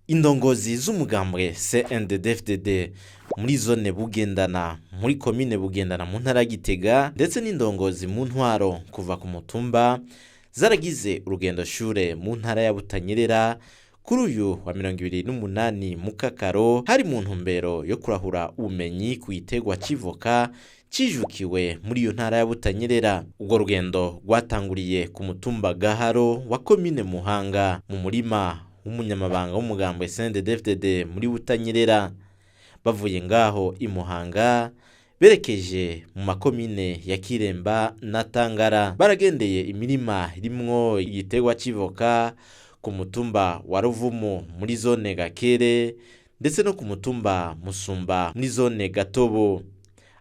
Indongozi z'umugambwe Cndd-Fdd muri zone Bugendana muri komine Bugendana mu ntara Gitega ndetse n'indongozi mu ntwaro kuva ku mutumba zaragize urugendo shure mu ntara ya Butanyerera kuri uyu wa 28 Mukakaro hari mu ntumbero yo kurahura ubumenyi ku giterwa c'ivoka cijukiwe muri iyo ntara ya Butanyerera. Ubwo rugendo rwatanguriye ku mutumba Gaharo wa komine Muhanga mu murima umunyamabanga w'umugambwe Cndd-Fdd muri Butanyerera. Bavuye ngaho i Muhanga berekeje mu makomine ya Kiremba na Tangara, baragendeye imirima irimwo igiterwa c'ivoka ku mutumba wa Ruvumu muri zone Gakere ndetse no ku mutumba Musumba muri zone Gatobo.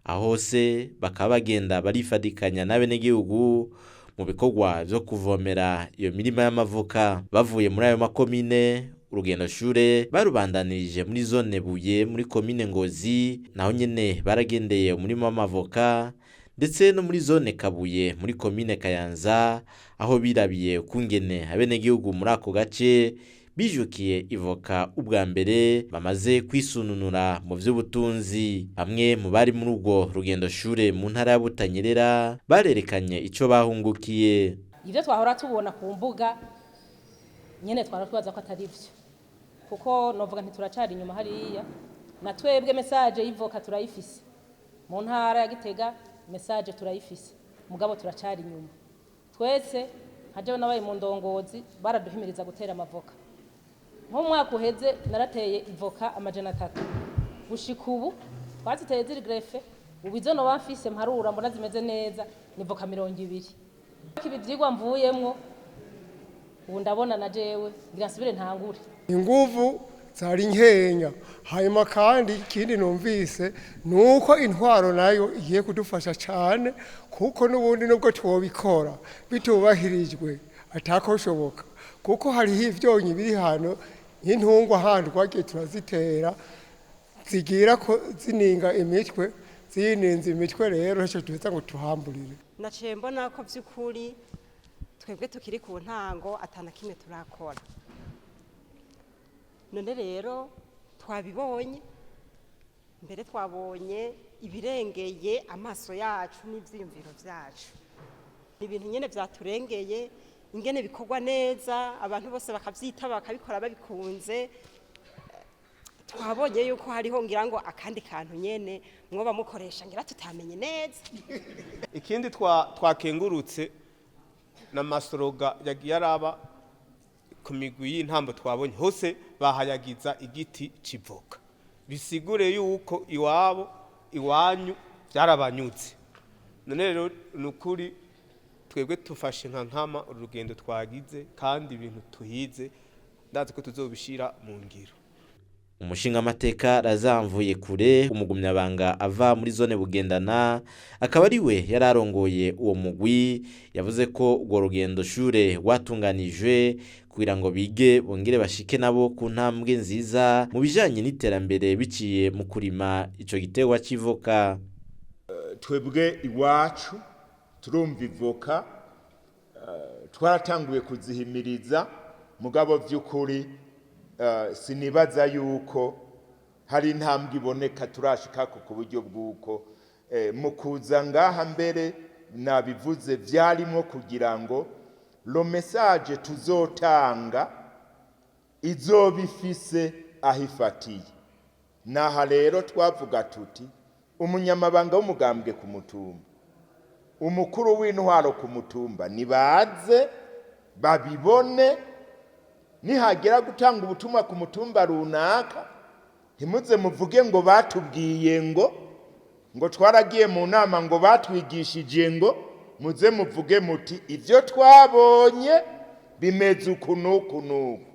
Aho se bakaba bagenda barifadikanya n'abenegihugu mu bikorwa byo kuvomera iyo mirima y'amavoka. Bavuye muri ayo makomine urugendo shure barubandanirije muri zone Buye muri komine Ngozi, naho nyene baragendeye umurima w'amavoka ndetse no muri zone Kabuye muri komine Kayanza, aho birabiye ukungene abenegihugu muri ako gace bijukiye ivoka ubwa mbere bamaze kwisununura mu vy'ubutunzi. Bamwe mu bari muri urwo rugendo shure mu ntara ya Butanyerera barerekanye ico bahungukiye. Ivyo twahora tubona ku mbuga nyene twara twaza ko atari vyo, kuko novuga ntituracari inyuma hariya. Na twebwe message y'ivoka turayifise mu ntara ya Gitega, message turayifise mugabo turacari inyuma. Twese hajeho nabaye mu ndongozi baraduhimiriza gutera amavoka. Mwaka uheze narateye ivoka 300 gushika ubu twaziteye ziri grefe. Ubu izo no bafise mparura mbona zimeze neza ni ivoka 200. Ibi vyigwa mvuyemwo ubu ndabona na jewe ngira ntangure. Inguvu zari nkenya, hanyuma kandi ikindi numvise nuko intwaro nayo igiye kudufasha cyane, kuko n'ubundi nubwo twobikora bitubahirijwe atakoshoboka, kuko hariho ivyonyi biri hano intungwa handi twagiye turazitera zigira ko zininga imitwe, zininze imitwe. Rero cyo tuza ngo tuhamburire. Naciye mbona ko vy'ukuri twebwe tukiri ku ntango atana kimwe turakora. None rero twabibonye mbere, twabonye ibirengeye amaso yacu n'ivyiyumviro vyacu. Ibintu nyene vyaturengeye, ingene bikorwa neza, abantu bose bakavyita bakabikora babikunze. Twabonye yuko hariho ngira ngo akandi kantu nyene mwoba mukoresha ngira tutamenye neza. Ikindi twakengurutse na masoroga yagiye araba ku migwi y'intambo twabonye hose bahayagiza igiti civoka, bisigure yuko iwabo iwanyu byarabanyutse. None rero nukuri twebwe tufashe nka nkama urugendo twagize kandi ibintu tuhize ndazi ko tuzobishira mu ngiro. Umushinga amateka razamvuye kure umugumyabanga ava muri zone Bugendana akaba ari we yararongoye uwo mugwi, yavuze ko urwo rugendo shure watunganijwe kugira ngo bige bongere bashike nabo ku ntambwe nziza mu bijanye n'iterambere biciye mu kurima ico giterwa c'ivoka. Twebwe iwacu turumva ivoka, twaratanguye kuzihimiriza, mugabo vy'ukuri sinibaza yuko hari intambwe iboneka turashikako ku buryo bw'uko mu kuza ngaha mbere nabivuze vyarimo kugira ngo lo message tuzotanga izobifise ahifatiye. Naha rero twavuga tuti umunyamabanga w'umugambwe ku mutumba, umukuru w'intwaro ku mutumba nibaze babibone, nihagira gutanga ubutumwa ku mutumba runaka ntimuze muvuge ngo batubwiye ngo twaragiye mu nama ngo batwigishije ngo, muze muvuge muti ivyo twabonye bimeze uku n'uku n'uku.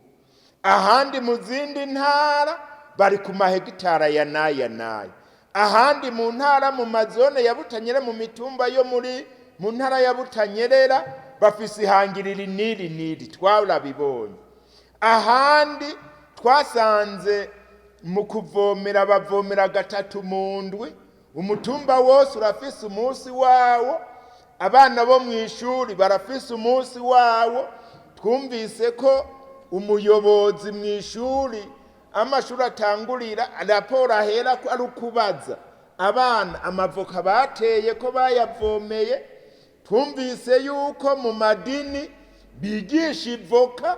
Ahandi mu zindi ntara bari ku mahegitara ya naya, ahandi mu ntara mu mazone ya Butanyerera mu mitumba yo mu ntara ya Butanyerera bafise ihangirira niri twarabibonye. Ahandi twasanze mu kuvomera bavomera gatatu mu ndwi, umutumba wose urafise umunsi wawo, abana bo mw'ishuri barafise umunsi wawo. Twumvise ko umuyobozi mw'ishuri amashuri atangurira raporo ahera ko ari ukubaza abana amavoka bateye ko bayavomeye. Twumvise yuko mu madini bigisha ivoka.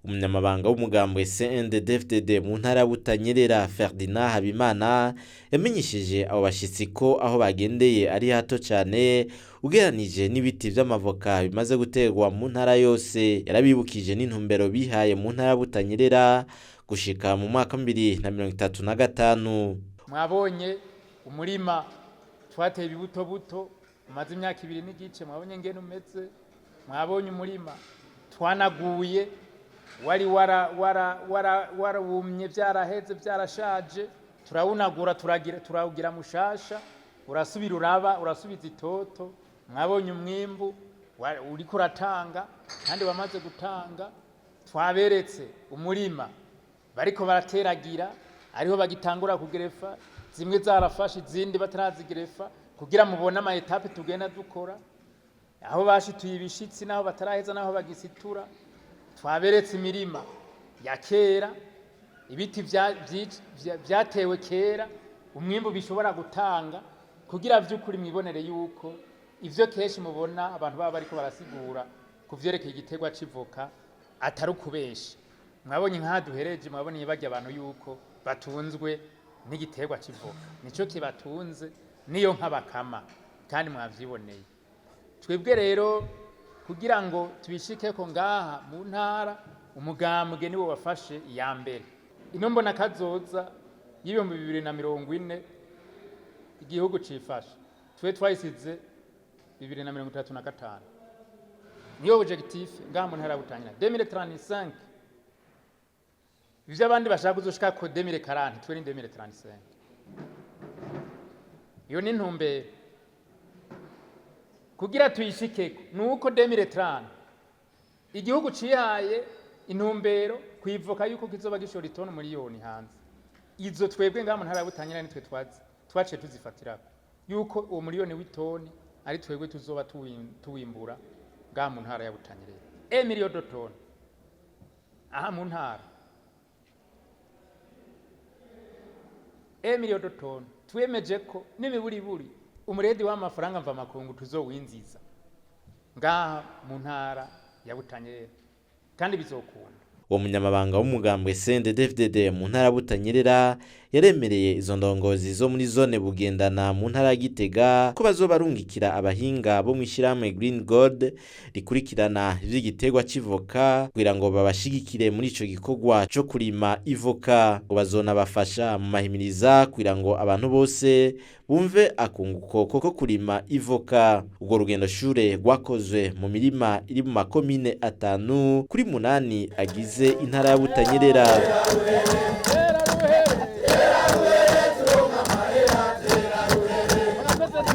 Umunyamabanga w'umugambwe Cndd-Fdd mu ntara Butanyerera Ferdinand Habimana yamenyesheje abo bashitsi ko aho bagendeye ari hato cyane ugeranije n'ibiti by'amavoka bimaze guterwa mu ntara yose. Yarabibukije n'intumbero bihaye mu ntara Butanyerera gushika mu mwaka 2035. Mwabonye umurima twateye ibibuto buto umaze imyaka 2 n'igice, mwabonye ngene umeze. Mwabonye umurima twanaguye wari warawumye, byaraheze byarashaje, turawunagura turawugira mushasha, urasubira urasubiza itoto. Mwabonye umwimbu uriko uratanga kandi wamaze gutanga. Twaberetse umurima bariko barateragira, ariho bagitangura kugerefa, zimwe zarafashe izindi batarazigerefa, kugira mubone ama etape tugenda dukora, aho bashituye ibishitsi naho bataraheza naho bagisitura. Twaberetse imirima ya kera, ibiti byatewe kera, umwimbu bishobora gutanga, kugira vy'ukuri mwibonere yuko ivyo kenshi mubona abantu baba bariko barasigura kuvyerekeye igiterwa c'ivoka atari ukubesha. Mwabonye nk'aduhereje, mwabonye bajya abantu yuko batunzwe n'igiterwa c'ivoka, nico kibatunze, niyo nk'abakama, kandi mwavyiboneye. Twebwe rero kugira ngo tubishike ko ngaha mu ntara, umugambwe niwo wafashe iya mbere. Ino mbona kazoza y'ibihumbi 2040 igihugu cifashe, twe twayisize 2035. Niyo objectif ngaha mu ntara Butanyerera 2035. Ivyo abandi bashaka kuzoshika ko 2040, twe ni 2035. Iyo ni ntumbero kugira tuyishike. Nuko 2030 igihugu cihaye intumbero kwivoka yuko kizoba gishora itono miliyoni hanze. Izo twebwe ngaha mu ntara Butanyerera nitwe twace tuzifatira yuko uwo miliyoni w'itoni ari twebwe tuzoba tuwimbura ngaha mu ntara ya Butanyerera. 1 million de tonnes aha mu ntara, 1 million de tonnes. Twemeje ko n'imiburiburi umuredi w'amafaranga mva makungu tuzowinziza ngaha mu ntara ya Butanyerera, kandi bizokunda. Uwo munyamabanga w'umugambwe Cndd-Fdd mu ntara Butanyerera yaremereye izo ndongozi zo muri zone Bugendana mu ntara Gitega ko bazobarungikira abahinga bo mw'ishirahamwe Green Gold rikurikirana ivy'igiterwa c'ivoka kugira ngo babashigikire muri ico gikorwa cyo kurima ivoka. Ngo bazona bafasha mu mahimiriza kugira ngo abantu bose bumve akunguko ko kurima ivoka. Ubwo rugendo shure rwakozwe mu mirima iri mu makomine 5 kuri 8 agize intara ya Butanyerera.